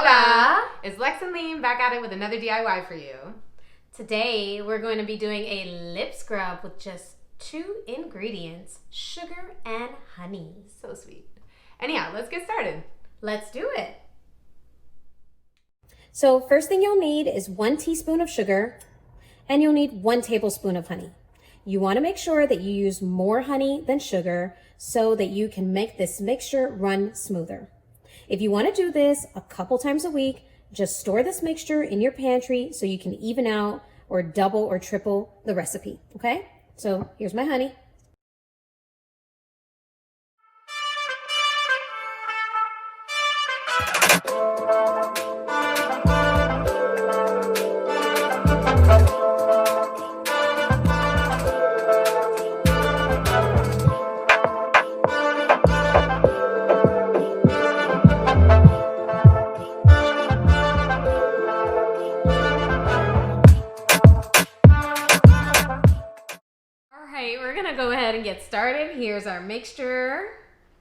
Hola! It's Lex and Liam back at it with another DIY for you. Today, we're going to be doing a lip scrub with just 2 ingredients, sugar and honey. So sweet. Anyhow, let's get started. Let's do it. So first thing you'll need is 1 teaspoon of sugar, and you'll need 1 tablespoon of honey. You want to make sure that you use more honey than sugar so that you can make this mixture run smoother. If you want to do this a couple times a week, just store this mixture in your pantry so you can even out or double or triple the recipe, okay? So here's my honey. We're gonna go ahead and get started. Here's our mixture.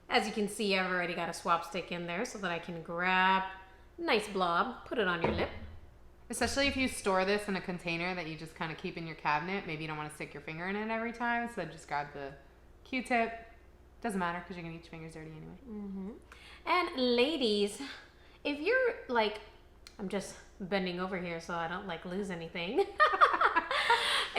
As you can see, I've already got a swap stick in there so that I can grab a nice blob, put it on your lip. Especially if you store this in a container that you just kind of keep in your cabinet. Maybe you don't want to stick your finger in it every time, so just grab the Q-tip. Doesn't matter because you're gonna get your fingers dirty anyway. And ladies, if you're like, I'm just bending over here so I don't like lose anything.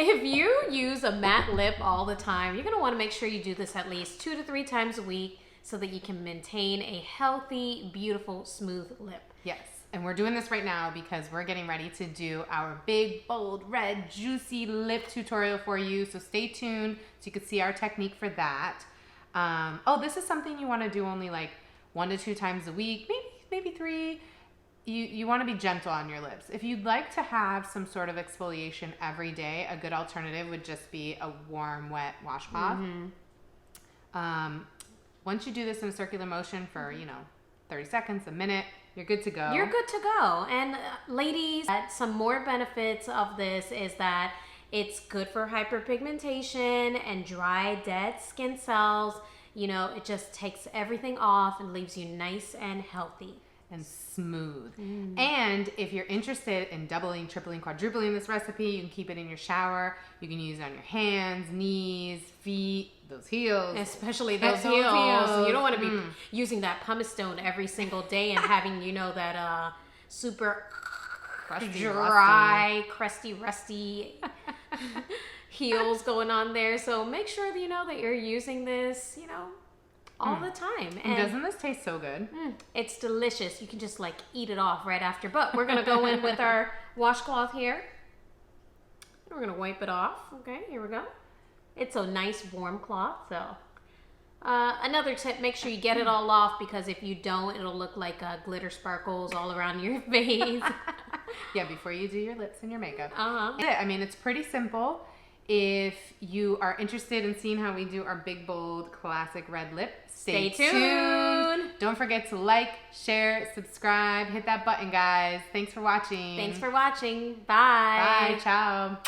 If you use a matte lip all the time, you're going to want to make sure you do this at least 2 to 3 times a week so that you can maintain a healthy, beautiful, smooth lip. Yes, and we're doing this right now because we're getting ready to do our big, bold, red, juicy lip tutorial for you. So stay tuned so you can see our technique for that. This is something you want to do only like 1 to 2 times a week, maybe 3. You want to be gentle on your lips. If you'd like to have some sort of exfoliation every day, a good alternative would just be a warm, wet washcloth. Once you do this in a circular motion for, 30 seconds, a minute, you're good to go. You're good to go. And ladies, some more benefits of this is that it's good for hyperpigmentation and dry, dead skin cells. It just takes everything off and leaves you nice and healthy. And smooth. And if you're interested in doubling, tripling, quadrupling this recipe, you can keep it in your shower. You can use it on your hands, knees, feet, those heels. Especially those heels. You don't want to be using that pumice stone every single day and having, that super dry, crusty, rusty heels going on there. So make sure that that you're using this, all the time. And doesn't this taste so good? It's delicious. You can just eat it off right after. But we're going to go in with our washcloth here. We're going to wipe it off. Okay, here we go. It's a nice warm cloth. So another tip, make sure you get it all off because if you don't, it'll look like glitter sparkles all around your face. Yeah, before you do your lips and your makeup. It's pretty simple. If you are interested in seeing how we do our big, bold, classic red lip, stay tuned. Don't forget to like, share, subscribe, hit that button, guys. Thanks for watching. Bye. Bye. Ciao.